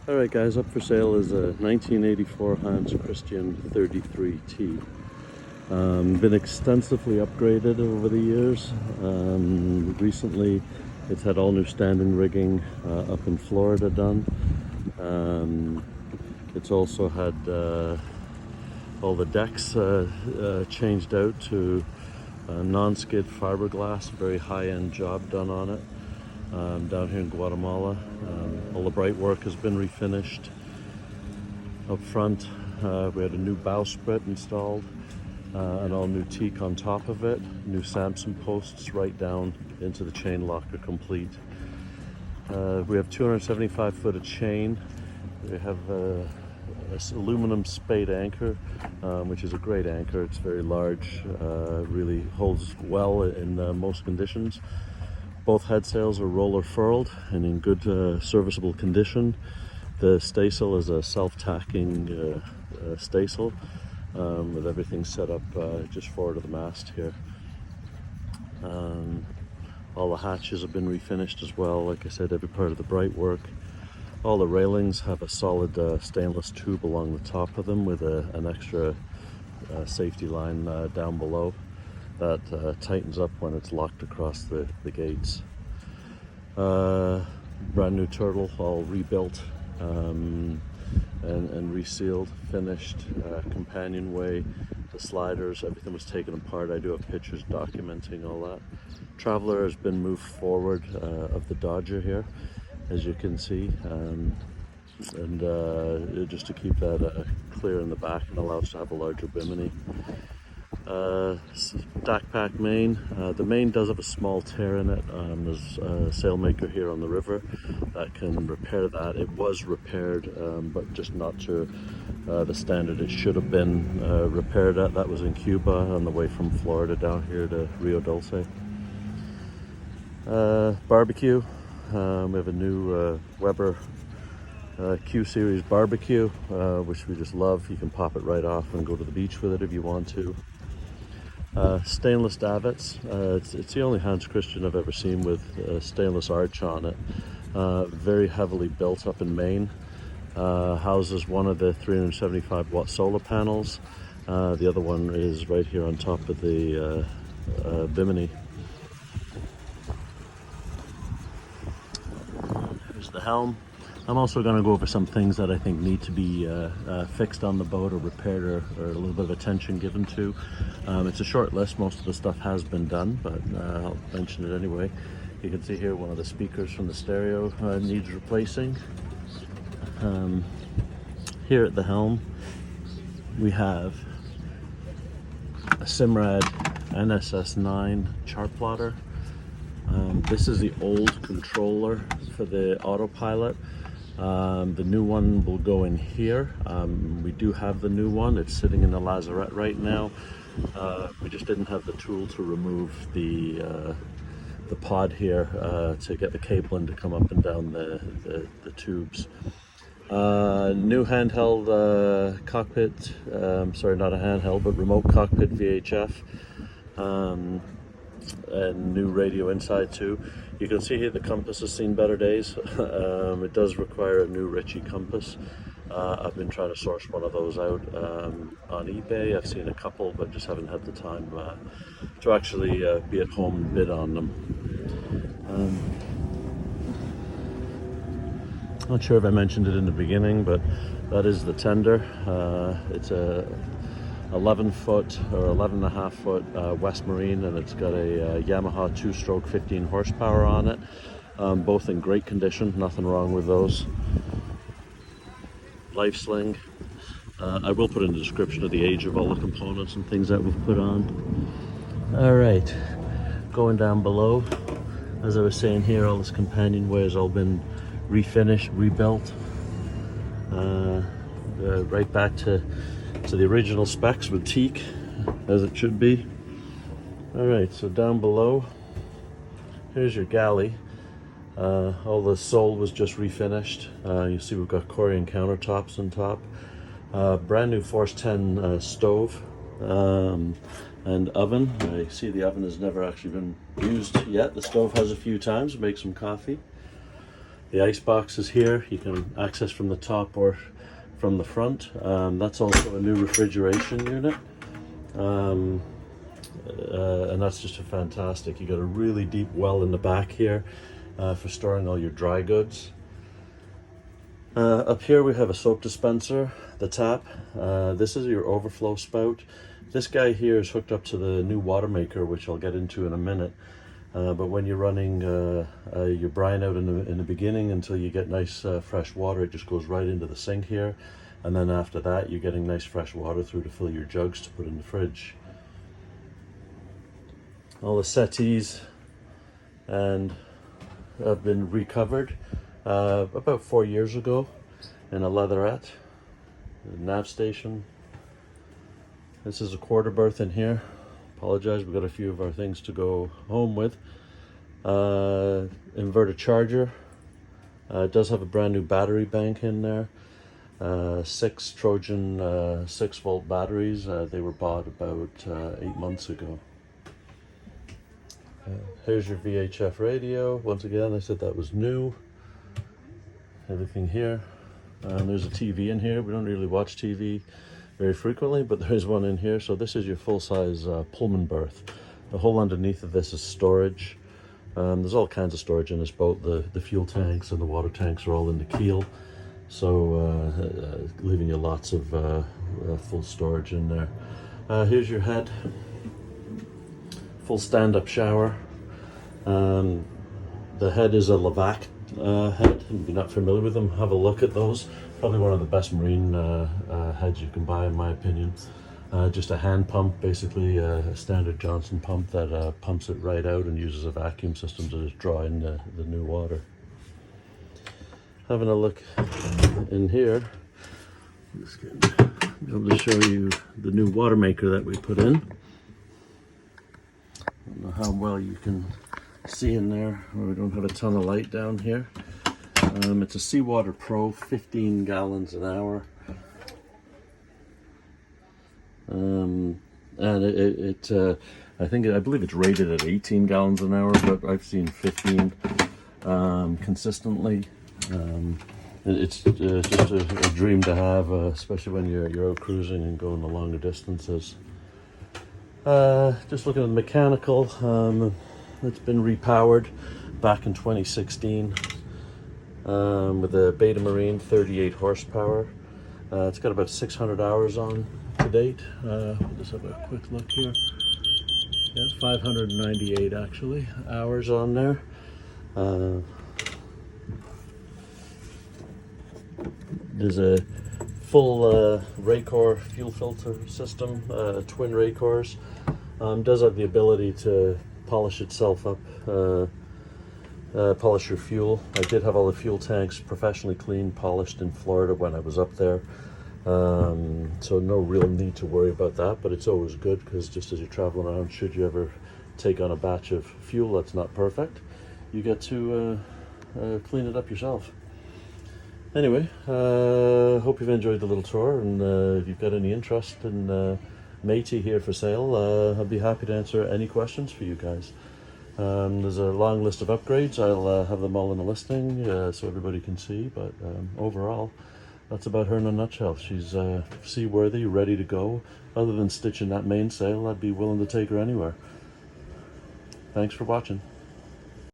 Alright guys, up for sale is a 1984 Hans Christian 33T. Been extensively upgraded over the years. Recently it's had all new standing rigging up in Florida done. It's also had all the decks changed out to non-skid fiberglass, very high-end job done on it. Down here in Guatemala. All the bright work has been refinished. Up front we had a new bowsprit installed, an all new teak on top of it, new Samson posts right down into the chain locker complete. We have 275 foot of chain. We have this aluminum spade anchor, which is a great anchor. It's very large, really holds well in most conditions. Both head sails are roller furled and in good serviceable condition. The staysail is a self-tacking staysail with everything set up just forward of the mast here. All the hatches have been refinished as well. Like I said, every part of the bright work. All the railings have a solid stainless tube along the top of them with an extra safety line down below that tightens up when it's locked across the gates. Brand new turtle, all rebuilt and resealed, finished. Companionway, the sliders, everything was taken apart. I do have pictures documenting all that. Traveler has been moved forward of the Dodger here, as you can see, and just to keep that clear in the back and allow us to have a larger bimini. Stackpack main. The main does have a small tear in it. There's a sailmaker here on the river that can repair that. It was repaired, but just not to the standard it should have been repaired at. That was in Cuba on the way from Florida down here to Rio Dulce. Barbecue. We have a new Weber Q Series barbecue, which we just love. You can pop it right off and go to the beach with it if you want to. Stainless davits. It's the only Hans Christian I've ever seen with stainless arch on it. Very heavily built up in Maine. Houses one of the 375 watt solar panels. The other one is right here on top of the bimini. Here's the helm. I'm also going to go over some things that I think need to be fixed on the boat or repaired or a little bit of attention given to. It's a short list. Most of the stuff has been done, but I'll mention it anyway. You can see here one of the speakers from the stereo needs replacing. Here at the helm we have a Simrad NSS9 chart plotter. This is the old controller for the autopilot. The new one will go in here. We do have the new one. It's sitting in the lazarette right now. We just didn't have the tool to remove the pod here to get the cabling to come up and down the tubes. New handheld cockpit, sorry, not a handheld, but remote cockpit VHF. And new radio inside too. You can see here the compass has seen better days. It does require a new Ritchie compass. I've been trying to source one of those out on eBay. I've seen a couple, but just haven't had the time to actually be at home and bid on them. Not sure if I mentioned it in the beginning, but that is the tender. It's a 11 foot or 11.5 foot West Marine, and it's got a Yamaha 2-stroke 15 horsepower on it. Both in great condition, nothing wrong with those. Life sling. I will put in the description of the age of all the components and things that we've put on. All right, going down below, as I was saying here, all this companionway has all been refinished, rebuilt, right back to the original specs with teak, as it should be. All right, so down below, here's your galley. All the sole was just refinished. You see we've got Corian countertops on top. Brand new Force 10 stove and oven. I see the oven has never actually been used yet. The stove has a few times, make some coffee. The ice box is here. You can access from the top or from the front. That's also a new refrigeration unit. And that's just fantastic. You got a really deep well in the back here for storing all your dry goods. Up here we have a soap dispenser, the tap. This is your overflow spout. This guy here is hooked up to the new watermaker, which I'll get into in a minute. But when you're running your brine out in the beginning until you get nice fresh water, it just goes right into the sink here. And then after that, you're getting nice fresh water through to fill your jugs to put in the fridge. All the settees and have been recovered about 4 years ago in a leatherette. The nav station. This is a quarter berth in here. Apologize, we've got a few of our things to go home with. Inverter charger. It does have a brand new battery bank in there. 6 Trojan 6-volt batteries. They were bought about 8 months ago. Here's your VHF radio. Once again, I said that was new. Everything here. There's a TV in here. We don't really watch TV very frequently, but there is one in here. So this is your full-size Pullman berth. The whole underneath of this is storage. There's all kinds of storage in this boat. The fuel tanks and the water tanks are all in the keel, so leaving you lots of full storage in there. Here's your head. Full stand-up shower. The head is a Lavac head. If you're not familiar with them, have a look at those. Probably one of the best marine heads you can buy, in my opinion. Just a hand pump, basically a standard Johnson pump that pumps it right out and uses a vacuum system to just draw in the new water. Having a look in here, I'm just going to be able to show you the new watermaker that we put in. I don't know how well you can see in there, or we don't have a ton of light down here. It's a Seawater Pro, 15 gallons an hour. And I believe it's rated at 18 gallons an hour, but I've seen 15 consistently. It's just a dream to have, especially when you're out cruising and going the longer distances. Just looking at the mechanical, it's been repowered back in 2016 with a Beta Marine 38 horsepower. It's got about 600 hours on to date. We'll just have a quick look here. Yeah, 598 actually hours on there. There's a full Raycor fuel filter system, twin Raycors. Does have the ability to polish itself up, polish your fuel. I did have all the fuel tanks professionally cleaned, polished in Florida when I was up there. So no real need to worry about that, but it's always good because just as you're traveling around, should you ever take on a batch of fuel that's not perfect, you get to clean it up yourself. Anyway, hope you've enjoyed the little tour, and if you've got any interest in Métis here for sale, I'll be happy to answer any questions for you guys. There's a long list of upgrades. I'll have them all in the listing so everybody can see, but overall, that's about her in a nutshell. She's seaworthy, ready to go. Other than stitching that mainsail, I'd be willing to take her anywhere. Thanks for watching.